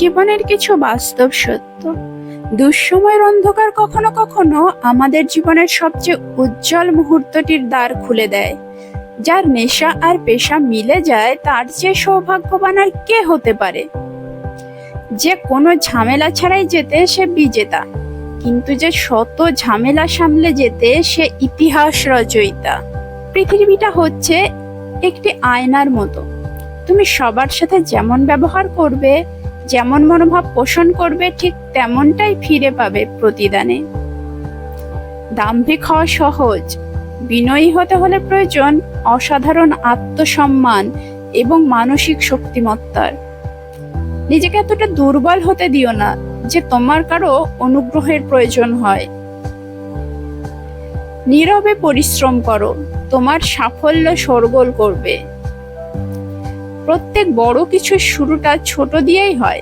জীবনের কিছু বাস্তব সত্য। দুঃসময়ের অন্ধকার কখনো কখনো আমাদের জীবনের সবচেয়ে উজ্জ্বল মুহূর্তটির দ্বার খুলে দেয়। যার নেশা আর পেশা মিলে যায় তার চেয়ে সৌভাগ্যবান আর কে হতে পারে? যে কোনো ঝামেলা ছাড়াই যেতে সে বিজেতা, কিন্তু যে শত ঝামেলা সামলে যেতে সে ইতিহাস রচয়িতা। পৃথিবীটা হচ্ছে একটি আয়নার মতো। তুমি সবার সাথে যেমন ব্যবহার করবে, যেমন মনোভাব পোষণ করবে, ঠিক তেমনটাই ফিরে পাবে প্রতিদানে। দাম্ভিক হওয়া সহজ, বিনয়ী হতে হলে প্রয়োজন অসাধারণ আত্মসম্মান এবং মানসিক শক্তিমত্তার। নিজেকে এতটা দুর্বল হতে দিও না যে তোমার কারো অনুগ্রহের প্রয়োজন হয়। নীরবে পরিশ্রম করো, তোমার সাফল্য শোরগোল করবে। প্রত্যেক বড় কিছুর শুরুটা ছোট দিয়েই হয়।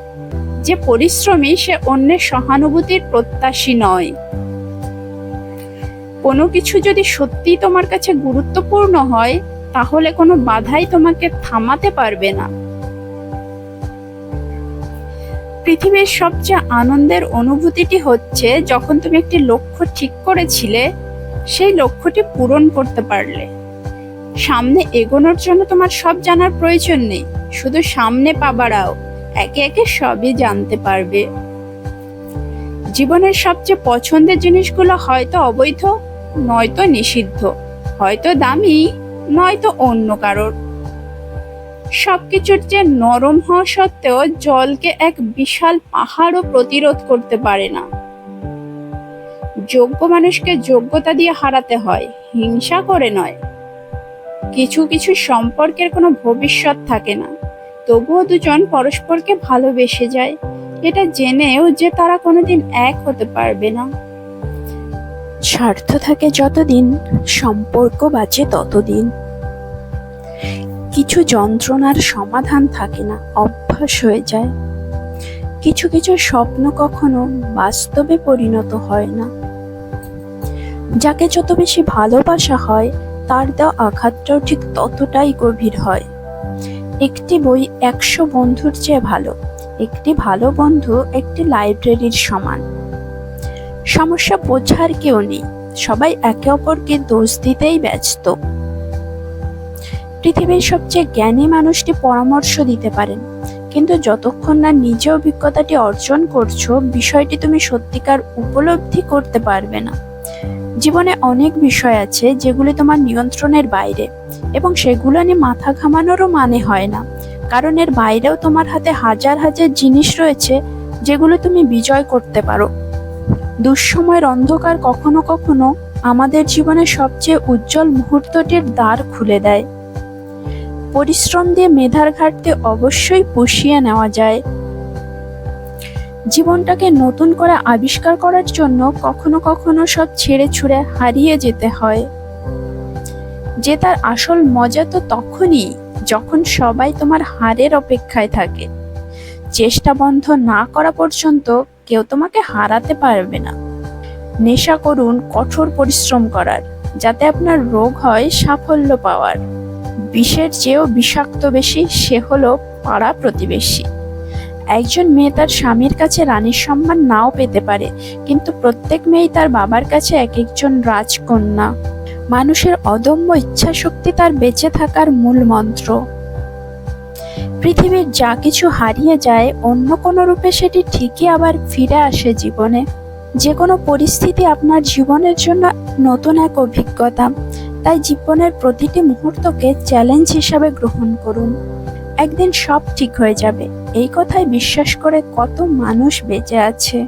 যে পরিশ্রমী সে অন্যের সহানুভূতির প্রত্যাশী নয়। কোনো কিছু যদি সত্যি তোমার কাছে গুরুত্বপূর্ণ হয়, তাহলে কোনো বাধাই তোমাকে থামাতে পারবে না। পৃথিবীর সবচেয়ে আনন্দের অনুভূতিটি হচ্ছে যখন তুমি একটি লক্ষ্য ঠিক করেছিলে, সেই লক্ষ্যটি পূরণ করতে পারলে। সামনে এগোনোর জন্য তোমার সব জানার প্রয়োজন নেই, শুধু সামনে পা বাড়াও, একে একে সবই জানতে পারবে। জীবনের সবচেয়ে পছন্দের জিনিসগুলো হয়তো অবৈধ, নয়তো নিষিদ্ধ, হয়তো দামি, নয়তো অন্য কারোর। সবকিছুর যে নরম হওয়া সত্ত্বেও জলকে এক বিশাল পাহাড়ও প্রতিরোধ করতে পারে না। যোগ্য মানুষকে যোগ্যতা দিয়ে হারাতে হয়, হিংসা করে নয়। কিছু কিছু সম্পর্কের কোনো ভবিষ্যৎ থাকে না, তবুও দুজন পরস্পরকে ভালোবেসে যায়, এটা জেনেও যে তারা কোনোদিন এক হতে পারবে না। স্বার্থ থাকে যতদিন, সম্পর্ক বাঁচে ততদিন। কিছু যন্ত্রণার সমাধান থাকে না, অভ্যাস হয়ে যায়। কিছু কিছু স্বপ্ন কখনো বাস্তবে পরিণত হয় না। যাকে যত বেশি ভালোবাসা হয়, তার দেওয়া আঘাতটাও ঠিক ততটাই গভীর হয়। একটি বই 100 বন্ধুর চেয়ে ভালো, একটি ভালো বন্ধু একটি লাইব্রেরির সমান। সমস্যা বোঝার কেউ নেই, সবাই একে অপরকে দোষ দিতেই ব্যস্ত। পৃথিবীর সবচেয়ে জ্ঞানী মানুষটি পরামর্শ দিতে পারেন, কিন্তু যতক্ষণ না নিজে অভিজ্ঞতাটি অর্জন করছো, বিষয়টি তুমি সত্যিকার উপলব্ধি করতে পারবে না। জীবনে অনেক বিষয় আছে যেগুলি তোমার নিয়ন্ত্রণের বাইরে, এবং সেগুলো নিয়ে মাথা ঘামানোরও মানে হয় না, কারণ এর বাইরেও তোমার হাতে হাজার হাজার জিনিস রয়েছে যেগুলো তুমি বিজয় করতে পারো। দুঃসময়ের অন্ধকার কখনো কখনো আমাদের জীবনের সবচেয়ে উজ্জ্বল মুহূর্তটির দ্বার খুলে দেয়। পরিশ্রম দিয়ে মেধার ঘাটতি অবশ্যই পুষিয়ে নেওয়া যায়। জীবনটাকে নতুন করে আবিষ্কার করার জন্য কখনো কখনো সব ছেড়ে ছুড়ে হারিয়ে যেতে হয়। যে তার আসল মজা তো তখনই যখন সবাই তোমার হারের অপেক্ষায় থাকে। চেষ্টা বন্ধ না করা পর্যন্ত কেউ তোমাকে হারাতে পারবে না। নেশা করুন কঠোর পরিশ্রম করার, যাতে আপনার রোগ হয় সাফল্য পাওয়ার। বিষের চেয়েও বিষাক্ত বেশি, সে হলো পাড়া প্রতিবেশী। একজন মেয়ে তার স্বামীর কাছে রানীর সম্মান নাও পেতে পারে, কিন্তু প্রত্যেক মেয়েই তার বাবার কাছে এক একজন রাজকন্যা। মানুষের অদম্য ইচ্ছাশক্তি তার বেঁচে থাকার মূল মন্ত্র। পৃথিবীর যা কিছু হারিয়ে যায়, অন্য কোনো রূপে সেটি ঠিকই আবার ফিরে আসে জীবনে। যে কোনো পরিস্থিতি আপনার জীবনের জন্য নতুন এক অভিজ্ঞতা, তাই জীবনের প্রতিটি মুহূর্তকে চ্যালেঞ্জ হিসাবে গ্রহণ করুন। একদিন সব ঠিক হয়ে যাবে, এই কথায় বিশ্বাস করে কত মানুষ বেঁচে আছে।